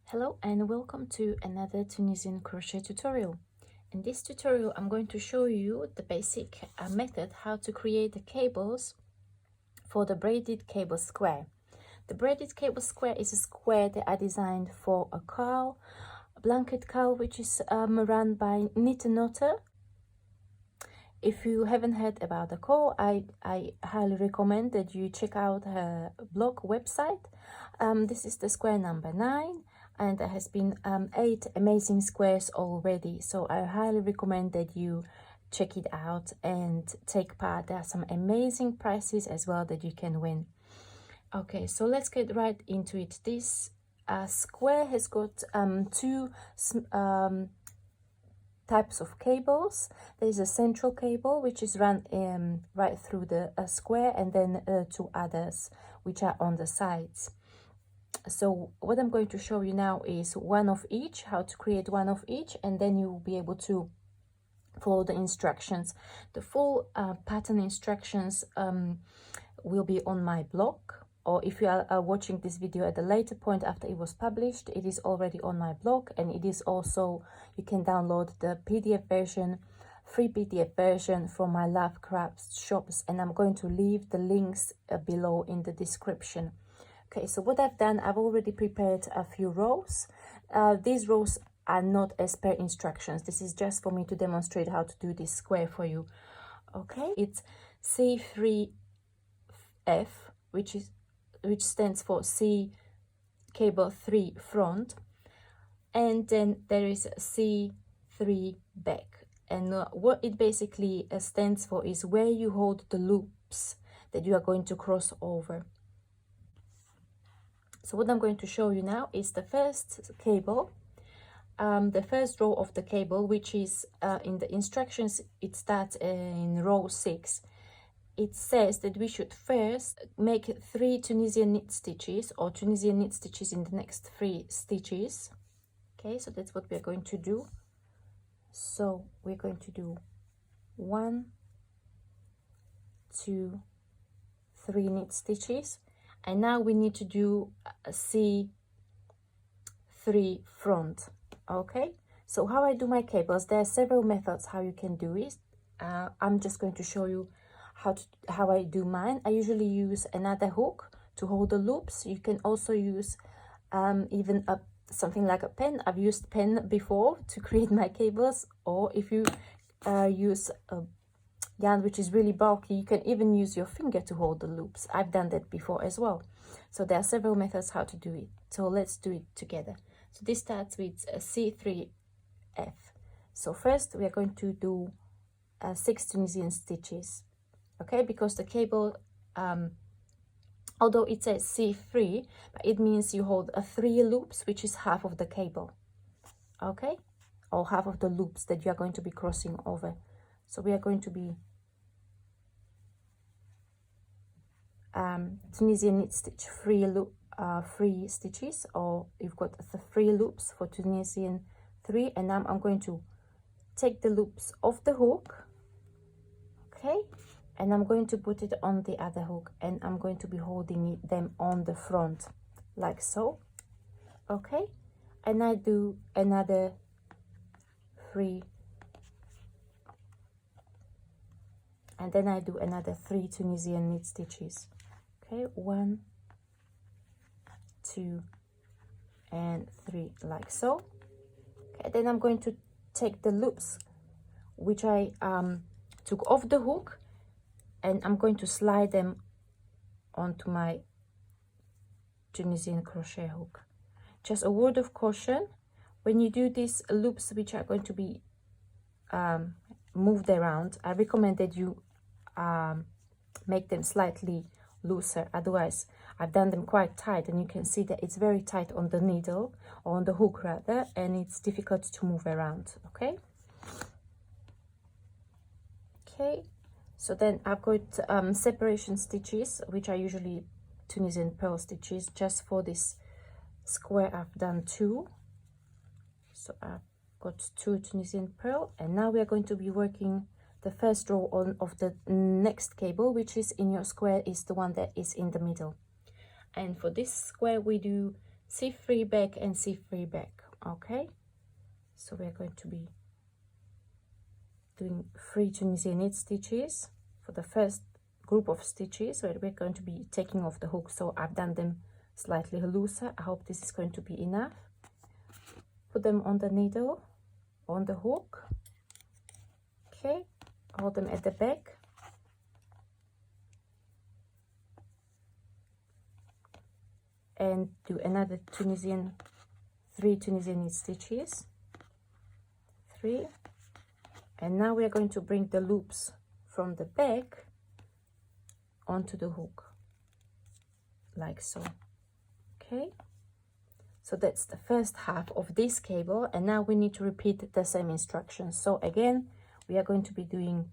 Hello and welcome to another Tunisian crochet tutorial. In this tutorial I'm going to show you the basic method how to create the cables for the braided cable square. The braided cable square is a square that I designed for a caul, a blanket caul, which is run by Knit and Knotter. If you haven't heard about the caul, I highly recommend that you check out her blog website. This is the square number 9. And there has been 8 amazing squares already, so I highly recommend that you check it out and take part. There are some amazing prizes as well that you can win. Okay, so let's get right into it. This square has got two types of cables. There is a central cable which is run right through the square, and then 2 others which are on the sides. So what I'm going to show you now is one of each, how to create one of each, and then you will be able to follow the instructions. The full pattern instructions will be on my blog, or if you are watching this video at a later point after it was published, it is already on my blog, and it is also, you can download the PDF version, free PDF version from my Lovecrafts shops, and I'm going to leave the links below in the description. Okay, so what I've done, I've already prepared a few rows. These rows are not as per instructions. This is just for me to demonstrate how to do this square for you. Okay, it's C3F, which stands for C cable 3 front, and then there is C3 back. And what it basically stands for is where you hold the loops that you are going to cross over. So what I'm going to show you now is the first cable, the first row of the cable, which is in the instructions, it starts in row 6. It says that we should first make 3 Tunisian knit stitches, or Tunisian knit stitches in the next 3 stitches. Okay, so that's what we're going to do. So we're going to do 1, 2, 3 knit stitches. And now we need to do a C3 front. Okay, so how I do my cables, there are several methods how you can do it. I'm just going to show you how I do mine. I usually use another hook to hold the loops. You can also use even something like a pen. I've used pen before to create my cables, or if you use a yarn which is really bulky, you can even use your finger to hold the loops. I've done that before as well. So there are several methods how to do it. So let's do it together. So this starts with a C3F. So first we are going to do 6 Tunisian stitches. Okay, because the cable, although it says C3, but it means you hold 3 loops, which is half of the cable. Okay, or half of the loops that you are going to be crossing over. So we are going to be Tunisian knit stitch free stitches, or you've got the 3 loops for Tunisian 3, and now I'm going to take the loops off the hook. Okay, and I'm going to put it on the other hook, and I'm going to be holding them on the front like so. Okay, and I do another 3, and then I do another 3 Tunisian knit stitches. Okay, 1, 2, and 3, like so. Okay, then I'm going to take the loops which I took off the hook, and I'm going to slide them onto my Tunisian crochet hook. Just a word of caution, when you do these loops which are going to be moved around, I recommend that you make them slightly looser. Otherwise, I've done them quite tight, and you can see that it's very tight on the needle, or on the hook rather, and it's difficult to move around. Okay, so then I've got separation stitches, which are usually Tunisian purl stitches. Just for this square I've done 2, so I've got 2 Tunisian purl, and now we are going to be working the first row of the next cable, which is in your square, is the one that is in the middle. And for this square we do see-free back and see-free back. Okay, so we're going to be doing 3 Tunisian knit stitches for the first group of stitches, where we're going to be taking off the hook. So I've done them slightly looser. I hope this is going to be enough. Put them on the needle, on the hook. Okay, hold them at the back. And do another 3 Tunisian knit stitches. 3. And now we are going to bring the loops from the back onto the hook, like so. Okay, so that's the first half of this cable, and now we need to repeat the same instructions. So again, we are going to be doing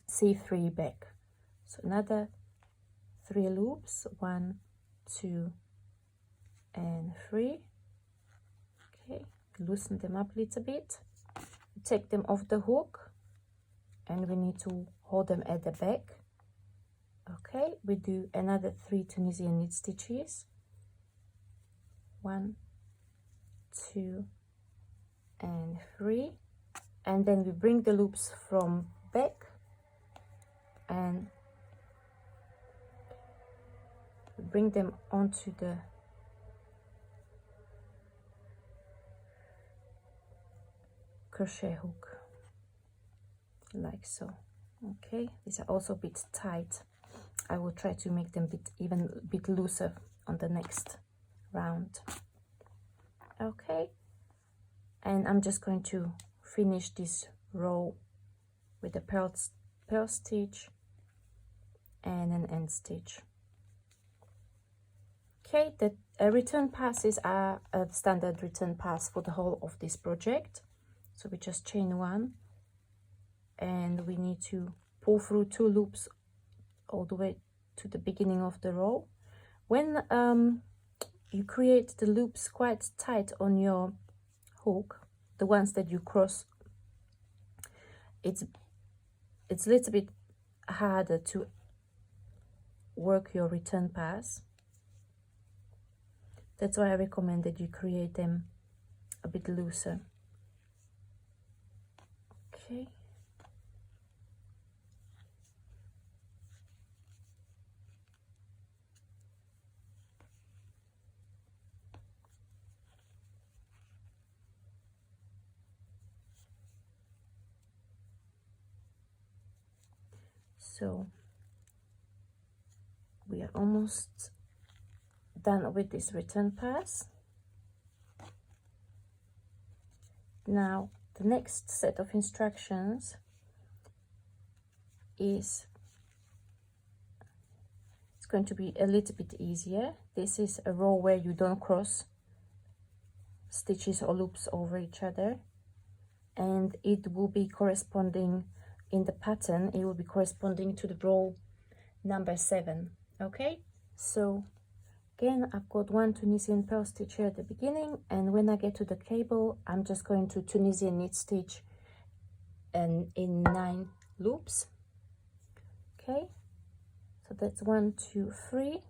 C3 back. So another 3 loops, 1, 2, and 3. Okay, loosen them up a little bit. Take them off the hook, and we need to hold them at the back. Okay, we do another 3 Tunisian knit stitches. 1, 2, and 3, and then we bring the loops from back and bring them onto the crochet hook, like so. Okay, these are also a bit tight. I will try to make them even a bit looser on the next round. Okay, and I'm just going to finish this row with a purl stitch and an end stitch. Okay, the return passes are a standard return pass for the whole of this project. So we just chain 1, and we need to pull through 2 loops all the way to the beginning of the row. When you create the loops quite tight on your hook, the ones that you cross, it's a little bit harder to work your return pass. That's why I recommend that you create them a bit looser. Okay. So we are almost done with this return pass. Now the next set of instructions is, it's going to be a little bit easier. This is a row where you don't cross stitches or loops over each other, and it will be corresponding in the pattern, it will be corresponding to the row number 7. Okay, so again, I've got 1 Tunisian purl stitch here at the beginning, and when I get to the cable, I'm just going to Tunisian knit stitch and in 9 loops. Okay, so that's 1, 2, 3,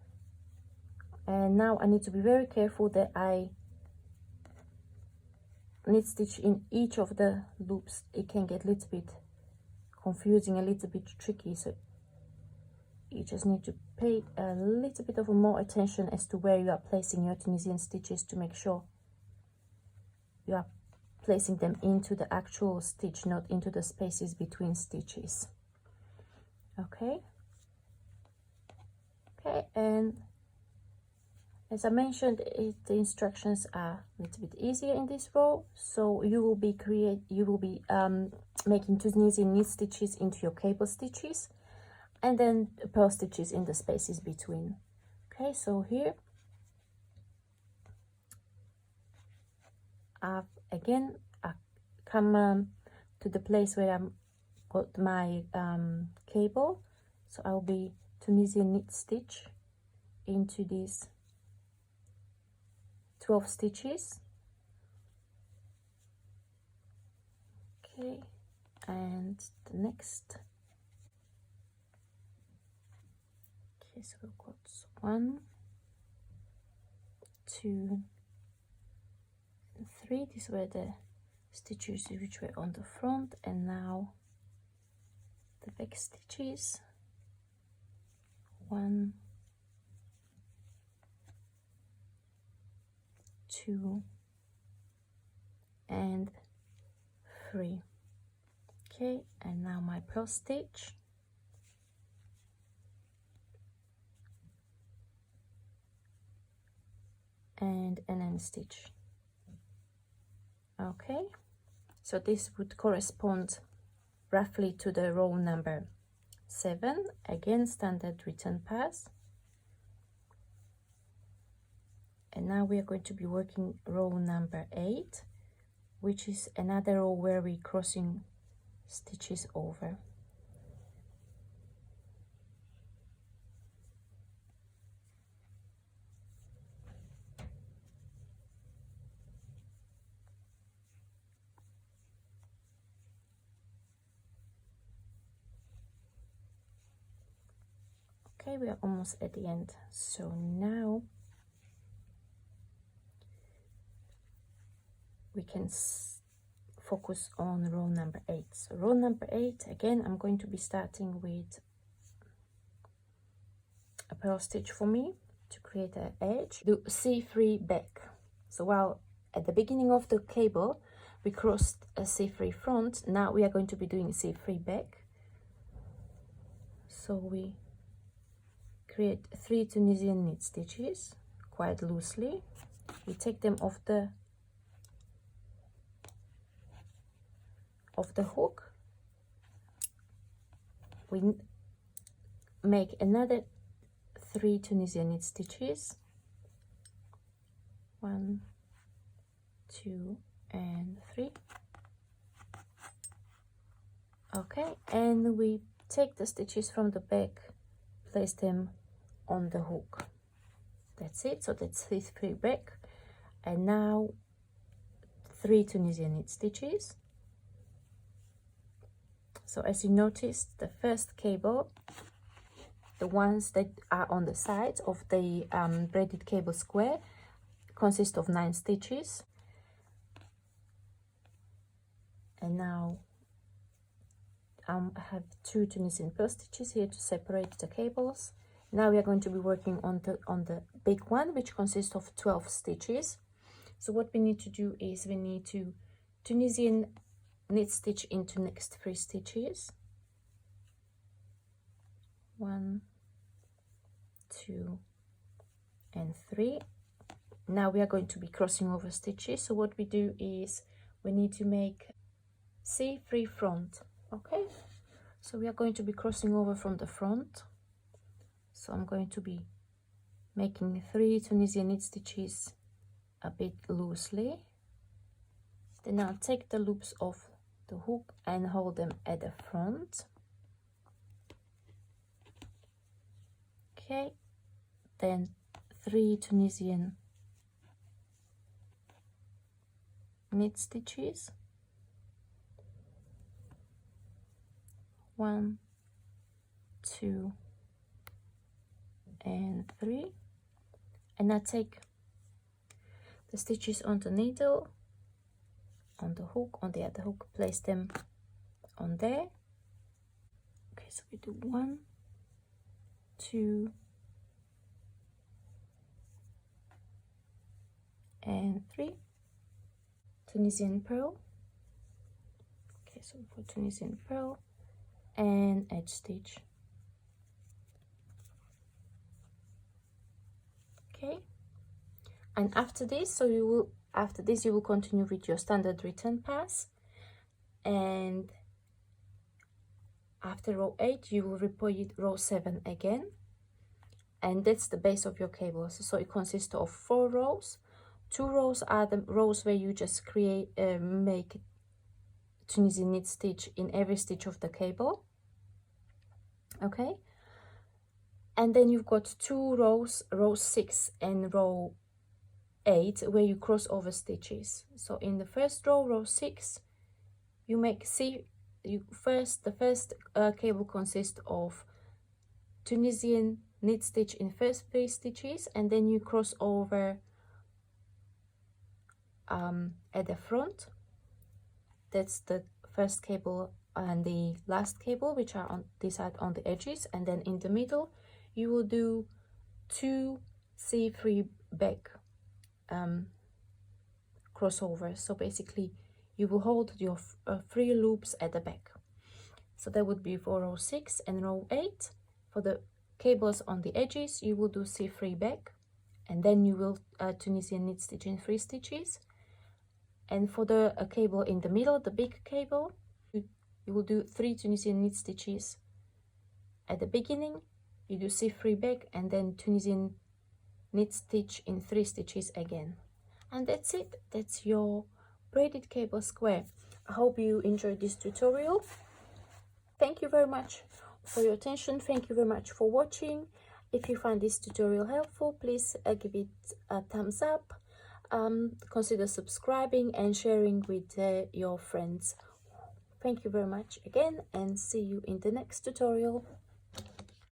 and now I need to be very careful that I knit stitch in each of the loops. It can get a little bit confusing, a little bit tricky, so you just need to pay a little bit of more attention as to where you are placing your Tunisian stitches to make sure you are placing them into the actual stitch, not into the spaces between stitches. Okay, and as I mentioned, the instructions are a little bit easier in this row, so you will be making Tunisian knit stitches into your cable stitches, and then purl stitches in the spaces between. Okay, so here I come to the place where I'm got my cable, so I'll be Tunisian knit stitch into these 12 stitches. Okay, and the next, okay, so we've got 1, 2, 3. These were the stitches which were on the front, and now the back stitches. 1, 2, and 3. Okay, and now my purl stitch. And an end stitch. Okay, so this would correspond roughly to the row number 7. Again, standard return pass. And now we are going to be working row number 8, which is another row where we're crossing stitches over. Okay, we are almost at the end. So now we can focus on row number 8. So row number 8, again, I'm going to be starting with a purl stitch for me to create an edge. Do C3 back. So while at the beginning of the cable we crossed a C3 front, now we are going to be doing C3 back. So we create 3 Tunisian knit stitches quite loosely. We take them off the hook. We make another 3 Tunisian knit stitches. 1, 2, and 3. Okay, and we take the stitches from the back, place them on the hook. That's it. So that's 3 back, and now 3 Tunisian knit stitches. So as you noticed, the first cable, the ones that are on the sides of the braided cable square, consist of 9 stitches. And now I have 2 Tunisian purl stitches here to separate the cables. Now we are going to be working on the big one, which consists of 12 stitches. So what we need to do is we need to Tunisian knit stitch into next 3 stitches. 1, 2, and 3. Now we are going to be crossing over stitches. So what we do is we need to make C3 front. Okay, so we are going to be crossing over from the front. So I'm going to be making 3 Tunisian knit stitches a bit loosely. Then I'll take the loops off the hook and hold them at the front. Okay, then 3 Tunisian knit stitches. 1, 2, and 3. And I take the stitches on the needle, on the hook, on the other hook, place them on there. Okay, so we do 1, 2, and 3. Tunisian purl. Okay, so for Tunisian purl and edge stitch. Okay, and after this, you will continue with your standard return pass, and after row 8 you will repeat row 7 again, and that's the base of your cables. So it consists of 4 rows. 2 rows are the rows where you just make Tunisian knit stitch in every stitch of the cable. Okay, and then you've got 2 rows, row 6 and row 8, where you cross over stitches. So in the first row, row 6, you make the first cable consists of Tunisian knit stitch in first 3 stitches, and then you cross over at the front. That's the first cable and the last cable, which are on this side on the edges, and then in the middle you will do 2 C3 back crossovers. So basically you will hold your 3 loops at the back. So that would be for row 6 and row 8. For the cables on the edges, you will do C3 back, and then you will Tunisian knit stitch in 3 stitches. And for the cable in the middle, the big cable, you will do 3 Tunisian knit stitches at the beginning. You do C3 back and then Tunisian knit stitch in 3 stitches again. And that's it. That's your braided cable square. I hope you enjoyed this tutorial. Thank you very much for your attention. Thank you very much for watching. If you find this tutorial helpful, please give it a thumbs up. Consider subscribing and sharing with your friends. Thank you very much again, and see you in the next tutorial.